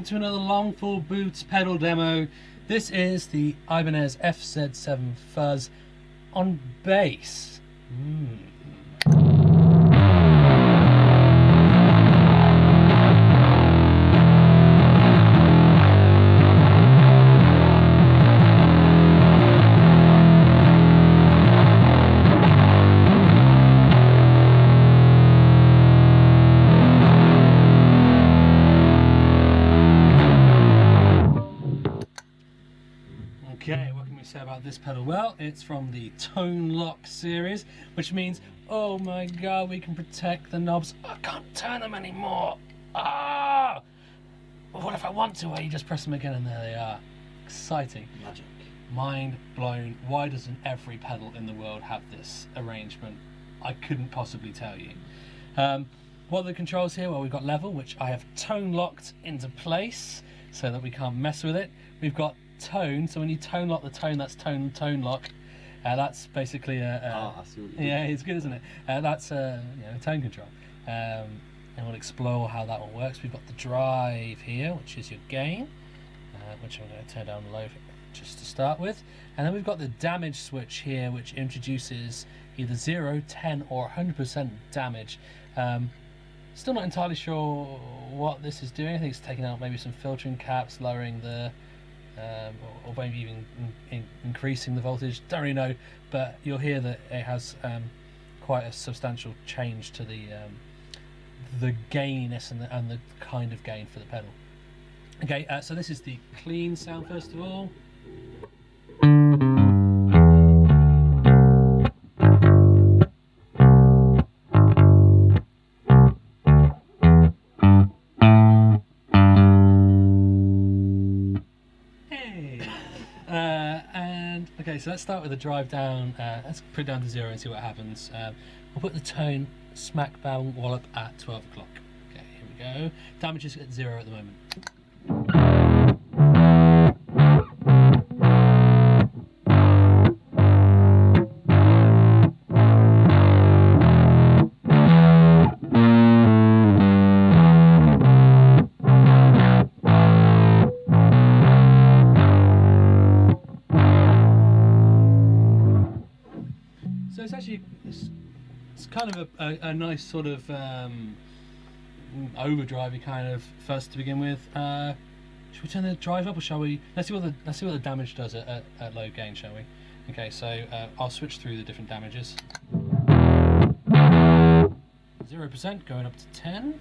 welcome to another LongFallBoots pedal demo. This is the Ibanez FZ7 Fuzz on bass. Okay, what can we say about this pedal? Well, it's from the Tone Lock series, which means, oh my god, we can protect the knobs. I can't turn them anymore. Ah! But what if I want to? Well, you just press them again and there they are. Exciting. Magic. Mind blown. Why doesn't every pedal in the world have this arrangement? I couldn't possibly tell you. What are the controls here? Well, we've got level, which I have tone locked into place so that we can't mess with it. We've got tone, so when you tone lock the tone, that's tone lock. That's basically I see what you do. yeah, it's good, isn't it? That's tone control. And we'll explore how that one works. We've got the drive here, which is your gain, which I'm going to turn down low just to start with. And then we've got the damage switch here, which introduces either 0, 10 or 100% damage. Still not entirely sure what this is doing. I think it's taking out maybe some filtering caps, lowering the or maybe even increasing the voltage. Don't really know, but you'll hear that it has quite a substantial change to the gaininess and the kind of gain for the pedal. Okay, so this is the clean sound first of all. Okay, so let's start with the drive down. Let's put it down to 0 and see what happens. We'll put the tone smack bang wallop at 12 o'clock. Okay, here we go. Damage is at 0 at the moment. So it's actually it's kind of a nice sort of overdrive kind of fuzz to begin with. Should we turn the drive up, or shall we? Let's see what the damage does at low gain, shall we? Okay, so I'll switch through the different damages. 0% going up to 10.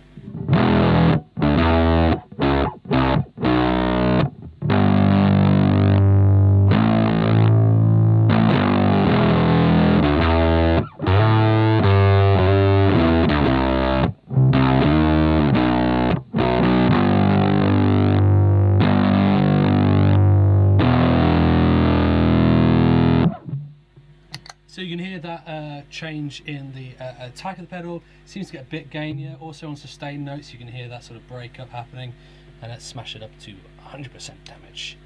So you can hear that change in the attack of the pedal. Seems to get a bit gainier. Also on sustained notes you can hear that sort of breakup happening. And let's smash it up to 100% damage.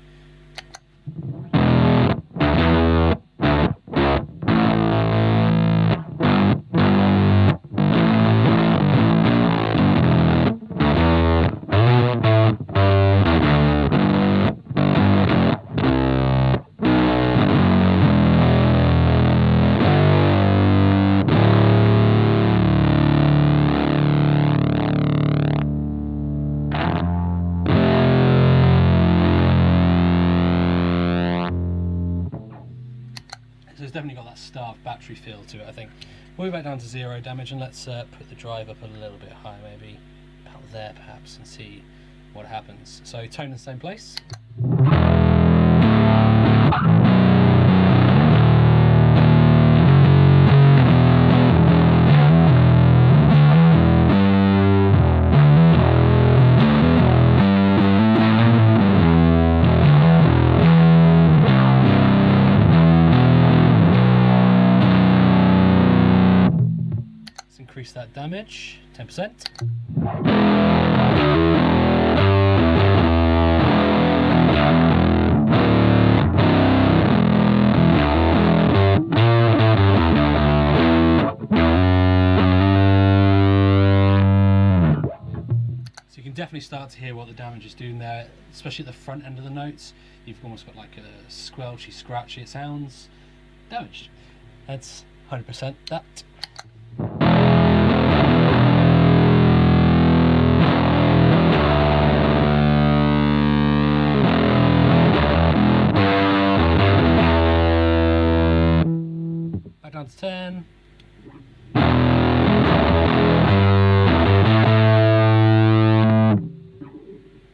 So it's definitely got that starved battery feel to it, I think. We'll go back down to 0 damage and let's put the drive up a little bit higher, maybe about there perhaps, and see what happens. So tone in the same place. Increase that damage, 10%. definitely start to hear what the damage is doing there, especially at the front end of the notes. You've almost got like a squelchy, scratchy. It sounds damaged. That's 100% that. Back down to 10.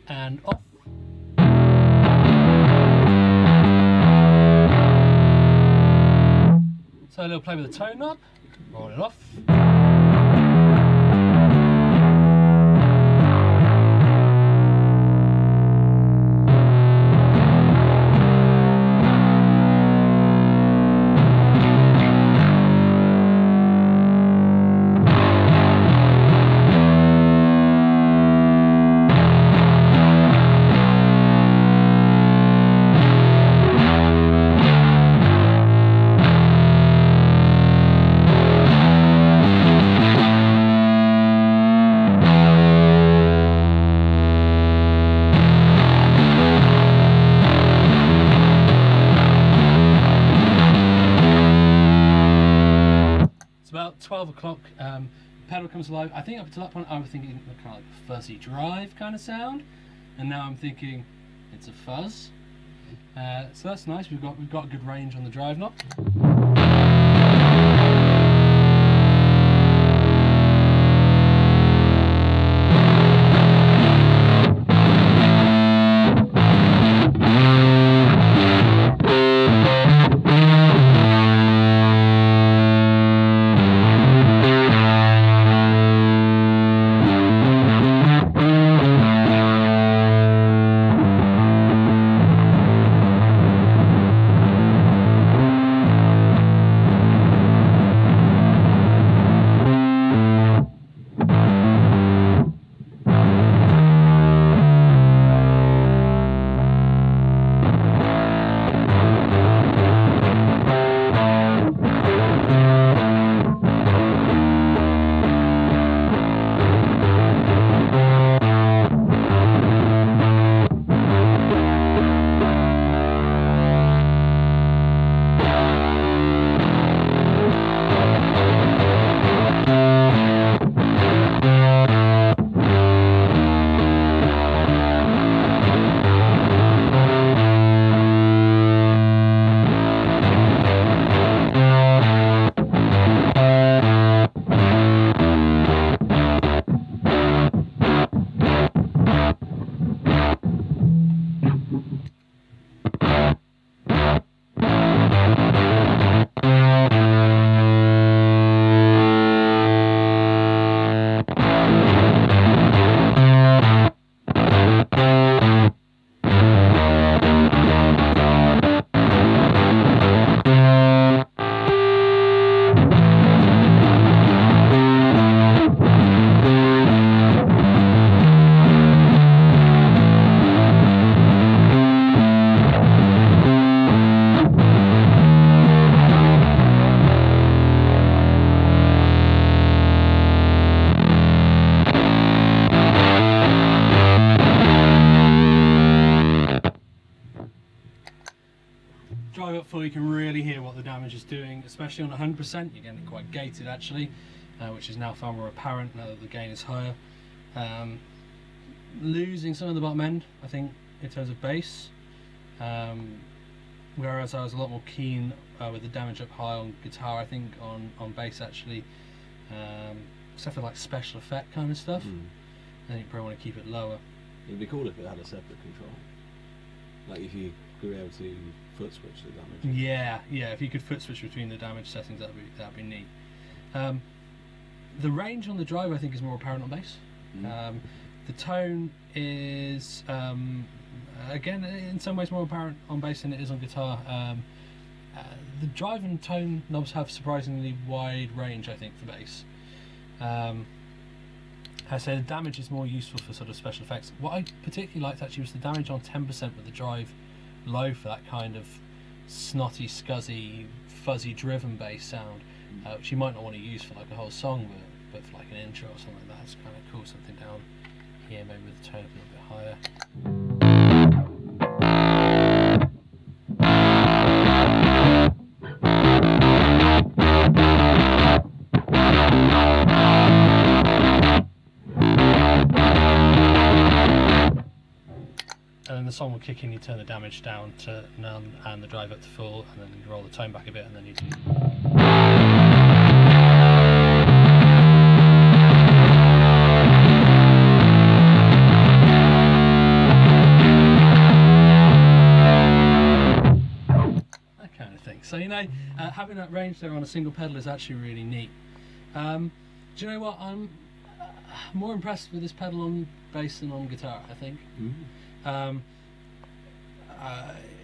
And off. So a little play with the tone knob, roll it off. About 12 o'clock, pedal comes alive. I think up to that point I was thinking kind of like a fuzzy drive kind of sound, and now I'm thinking it's a fuzz. So that's nice. We've got a good range on the drive knob. Drive up full, you can really hear what the damage is doing, especially on 100%. You're getting it quite gated actually, which is now far more apparent now that the gain is higher. Losing some of the bottom end, I think, in terms of bass, whereas I was a lot more keen with the damage up high on guitar, I think, on bass actually, except for like special effect kind of stuff. I think you probably want to keep it lower. It'd be cool if it had a separate control, like if you could be able to foot switch the damage. Yeah, if you could foot switch between the damage settings, that'd be neat. The range on the drive I think is more apparent on bass. The tone is again in some ways more apparent on bass than it is on guitar. The drive and tone knobs have surprisingly wide range, I think, for bass. I say the damage is more useful for sort of special effects. What I particularly liked actually was the damage on 10% with the drive low for that kind of snotty, scuzzy, fuzzy driven bass sound, which you might not want to use for like a whole song, but for like an intro or something like that, it's kind of cool. Something down here, maybe with the tone a little bit higher. And then the song will kick in, you turn the damage down to none and the drive up to full, and then you roll the tone back a bit, and then you that kind of thing. So having that range there on a single pedal is actually really neat. Do you know what? I'm more impressed with this pedal on bass than on guitar, I think.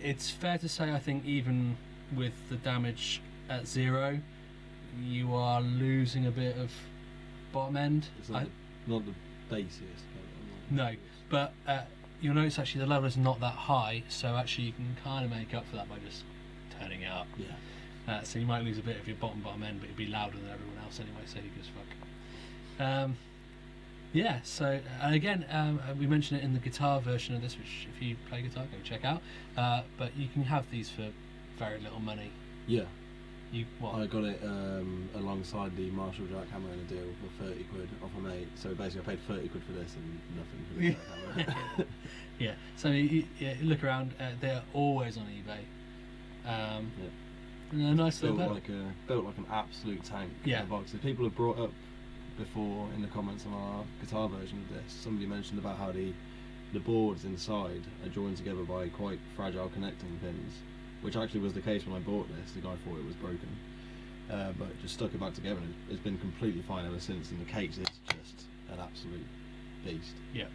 It's fair to say, I think, even with the damage at 0, you are losing a bit of bottom end. It's not the bassiest. No, but you'll notice actually the level is not that high, so actually you can kind of make up for that by just turning it up. Yeah. So you might lose a bit of your bottom end, but it'd be louder than everyone else anyway, so who gives a fuck. Yeah, so again, we mentioned it in the guitar version of this, which if you play guitar, go check out. But you can have these for very little money. Yeah. What? I got it alongside the Marshall Jack hammer in a deal for 30 quid off a mate. So basically I paid 30 quid for this and nothing for the Jack hammer. Yeah, so you look around, they're always on eBay. And they're nice little pedal. Built like an absolute tank. Yeah. In the box. If people have brought up before in the comments on our guitar version of this, somebody mentioned about how the boards inside are joined together by quite fragile connecting pins, which actually was the case when I bought this. The guy thought it was broken, but just stuck it back together, and it's been completely fine ever since. And the case is just an absolute beast. Yeah,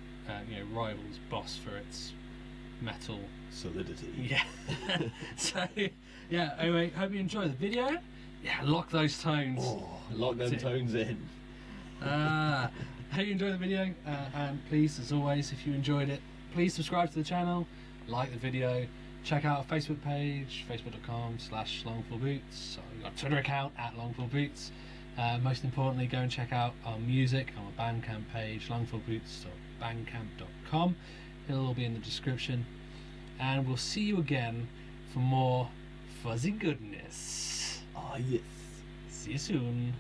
rivals Boss for its metal solidity. Yeah. So yeah, anyway, hope you enjoy the video. Yeah, lock those tones. Lock them tones in. Hope you enjoyed the video, and please, as always, if you enjoyed it, please subscribe to the channel, like the video, check out our Facebook page, facebook.com/LongFallBoots. We've got a Twitter account @LongFallBoots. Most importantly, go and check out our music on our Bandcamp page, longfallboots.bandcamp.com. It'll all be in the description, and we'll see you again for more fuzzy goodness. Oh yes. See you soon.